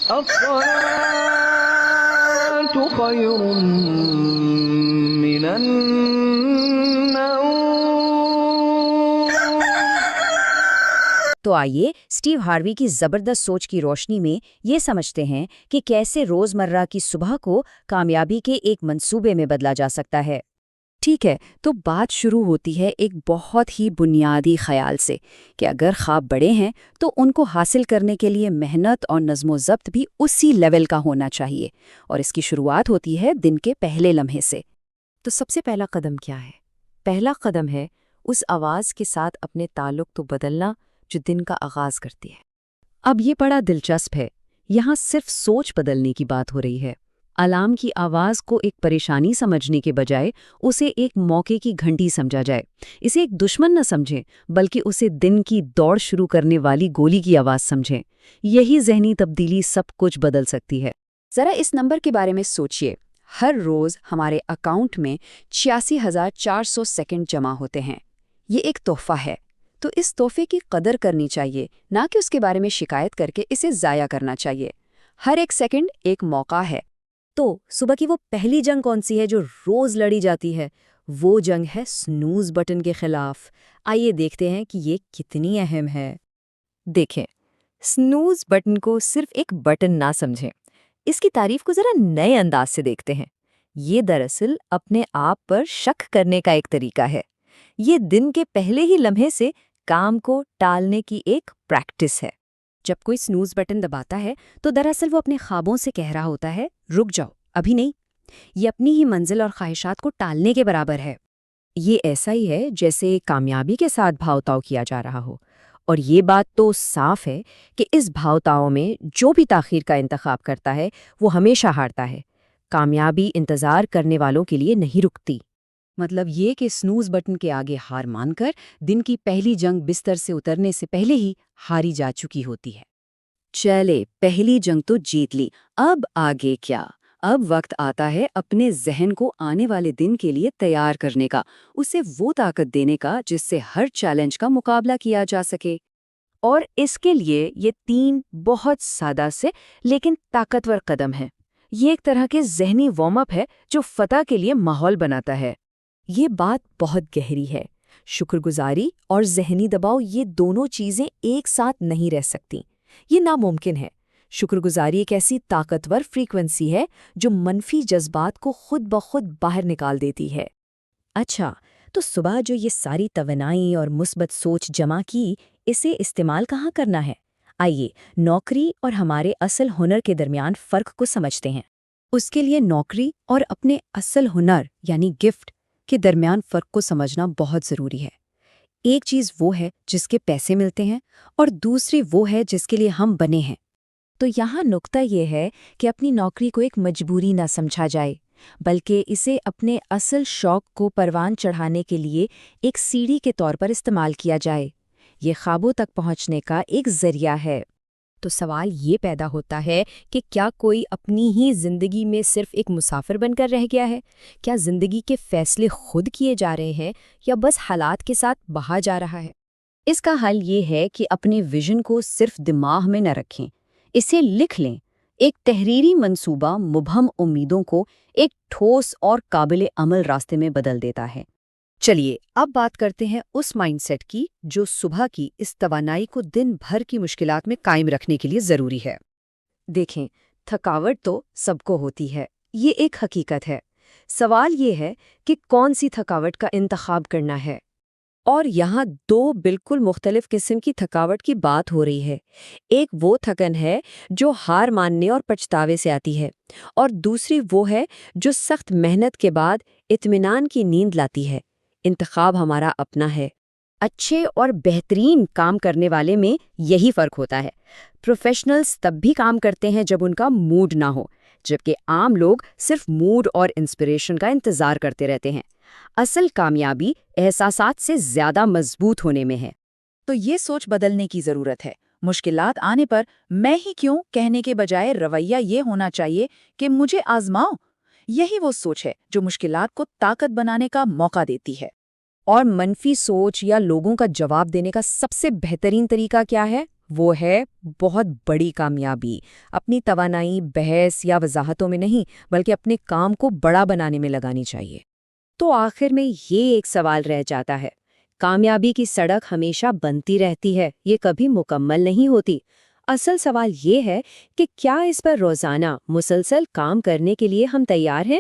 الصلاة خير من النوم۔ تو آئیے اسٹیو ہاروی کی زبردست سوچ کی روشنی میں یہ سمجھتے ہیں کہ کیسے روزمرہ کی صبح کو کامیابی کے ایک منصوبے میں بدلا جا سکتا ہے۔ ٹھیک ہے، تو بات شروع ہوتی ہے ایک بہت ہی بنیادی خیال سے کہ اگر خواب بڑے ہیں تو ان کو حاصل کرنے کے لیے محنت اور نظم و ضبط بھی اسی لیول کا ہونا چاہیے، اور اس کی شروعات ہوتی ہے دن کے پہلے لمحے سے۔ تو سب سے پہلا قدم کیا ہے؟ پہلا قدم ہے اس آواز کے ساتھ اپنے تعلق تو بدلنا جو دن کا آغاز کرتی ہے۔ اب یہ بڑا دلچسپ ہے، یہاں صرف سوچ بدلنے کی بات ہو رہی ہے۔ الارم کی آواز کو ایک پریشانی سمجھنے کے بجائے اسے ایک موقع کی گھنٹی سمجھا جائے، اسے ایک دشمن نہ سمجھیں بلکہ اسے دن کی دوڑ شروع کرنے والی گولی کی آواز سمجھیں۔ یہی ذہنی تبدیلی سب کچھ بدل سکتی ہے۔ ذرا اس نمبر کے بارے میں سوچئے، ہر روز ہمارے اکاؤنٹ میں 86,400 سیکنڈ جمع ہوتے ہیں۔ یہ ایک تحفہ ہے، تو اس تحفے کی قدر کرنی چاہیے، نہ کہ اس کے بارے میں شکایت کر کے اسے ضائع کرنا چاہیے۔ ہر ایک سیکنڈ ایک موقع ہے۔ تو صبح کی وہ پہلی جنگ کون سی ہے جو روز لڑی جاتی ہے؟ وہ جنگ ہے سنوز بٹن کے خلاف۔ آئیے دیکھتے ہیں کہ یہ کتنی اہم ہے۔ دیکھیں، سنوز بٹن کو صرف ایک بٹن نہ سمجھیں، اس کی تعریف کو ذرا نئے انداز سے دیکھتے ہیں۔ یہ دراصل اپنے آپ پر شک کرنے کا ایک طریقہ ہے۔ یہ دن کے پہلے ہی لمحے سے کام کو ٹالنے کی ایک پریکٹس ہے۔ جب کوئی سنوز بٹن دباتا ہے تو دراصل وہ اپنے خوابوں سے کہہ رہا ہوتا ہے، رک جاؤ، ابھی نہیں۔ یہ اپنی ہی منزل اور خواہشات کو ٹالنے کے برابر ہے۔ یہ ایسا ہی ہے جیسے کامیابی کے ساتھ بھاؤ-تاؤ کیا جا رہا ہو، اور یہ بات تو صاف ہے کہ اس بھاؤ-تاؤ میں جو بھی تاخیر کا انتخاب کرتا ہے وہ ہمیشہ ہارتا ہے۔ کامیابی انتظار کرنے والوں کے لیے نہیں رکتی۔ مطلب یہ کہ سنوز بٹن کے آگے ہار مان کر دن کی پہلی جنگ بستر سے اترنے سے پہلے ہی ہاری جا چکی ہوتی ہے۔ چلے، پہلی جنگ تو جیت لی، اب آگے کیا؟ اب وقت آتا ہے اپنے ذہن کو آنے والے دن کے لیے تیار کرنے کا، اسے وہ طاقت دینے کا جس سے ہر چیلنج کا مقابلہ کیا جا سکے۔ اور اس کے لیے یہ 3 بہت سادہ سے لیکن طاقتور قدم ہیں۔ یہ ایک طرح کے ذہنی وارم اپ ہے جو فتح کے لیے ماحول بناتا ہے۔ یہ بات بہت گہری ہے۔ شکر گزاری اور ذہنی دباؤ، یہ دونوں چیزیں ایک ساتھ نہیں رہ سکتی، یہ ناممکن ہے۔ شکر گزاری ایک ایسی طاقتور فریکوینسی ہے جو منفی جذبات کو خود بخود باہر نکال دیتی ہے۔ اچھا، تو صبح جو یہ ساری توانائی اور مثبت سوچ جمع کی، اسے استعمال کہاں کرنا ہے؟ آئیے نوکری اور ہمارے اصل ہنر کے درمیان فرق کو سمجھتے ہیں۔ اس کے لیے نوکری اور اپنے اصل ہنر یعنی گفٹ کے درمیان فرق کو سمجھنا بہت ضروری ہے۔ ایک چیز وہ ہے جس کے پیسے ملتے ہیں اور دوسری وہ ہے جس کے لیے ہم بنے ہیں۔ تو یہاں نقطہ یہ ہے کہ اپنی نوکری کو ایک مجبوری نہ سمجھا جائے، بلکہ اسے اپنے اصل شوق کو پروان چڑھانے کے لیے ایک سیڑھی کے طور پر استعمال کیا جائے۔ یہ خوابوں تک پہنچنے کا ایک ذریعہ ہے۔ تو سوال یہ پیدا ہوتا ہے کہ کیا کوئی اپنی ہی زندگی میں صرف ایک مسافر بن کر رہ گیا ہے؟ کیا زندگی کے فیصلے خود کیے جا رہے ہیں یا بس حالات کے ساتھ بہا جا رہا ہے؟ اس کا حل یہ ہے کہ اپنے ویژن کو صرف دماغ میں نہ رکھیں، اسے لکھ لیں۔ ایک تحریری منصوبہ مبہم امیدوں کو ایک ٹھوس اور قابل عمل راستے میں بدل دیتا ہے۔ چلیے اب بات کرتے ہیں اس مائنڈ سیٹ کی جو صبح کی اس توانائی کو دن بھر کی مشکلات میں قائم رکھنے کے لیے ضروری ہے۔ دیکھیں، تھکاوٹ تو سب کو ہوتی ہے، یہ ایک حقیقت ہے۔ سوال یہ ہے کہ کون سی تھکاوٹ کا انتخاب کرنا ہے۔ اور یہاں 2 بالکل مختلف قسم کی تھکاوٹ کی بات ہو رہی ہے۔ ایک وہ تھکن ہے جو ہار ماننے اور پچھتاوے سے آتی ہے، اور دوسری وہ ہے جو سخت محنت کے بعد اطمینان کی نیند لاتی ہے۔ انتخاب ہمارا اپنا ہے۔ اچھے اور بہترین کام کرنے والے میں یہی فرق ہوتا ہے۔ پروفیشنلز تب بھی کام کرتے ہیں جب ان کا موڈ نہ ہو، جبکہ عام لوگ صرف موڈ اور انسپریشن کا انتظار کرتے رہتے ہیں۔ اصل کامیابی احساسات سے زیادہ مضبوط ہونے میں ہے۔ تو یہ سوچ بدلنے کی ضرورت ہے۔ مشکلات آنے پر میں ہی کیوں کہنے کے بجائے رویہ یہ ہونا چاہیے کہ مجھے آزماؤ۔ یہی وہ سوچ ہے جو مشکلات کو طاقت بنانے کا موقع دیتی ہے۔ اور منفی سوچ یا لوگوں کا جواب دینے کا سب سے بہترین طریقہ کیا ہے؟ وہ ہے بہت بڑی کامیابی، اپنی توانائی بحث یا وضاحتوں میں نہیں بلکہ اپنے کام کو بڑا بنانے میں لگانی چاہیے۔ تو آخر میں یہ ایک سوال رہ جاتا ہے، کامیابی کی سڑک ہمیشہ بنتی رہتی ہے، یہ کبھی مکمل نہیں ہوتی۔ اصل سوال یہ ہے کہ کیا اس پر روزانہ مسلسل کام کرنے کے لیے ہم تیار ہیں؟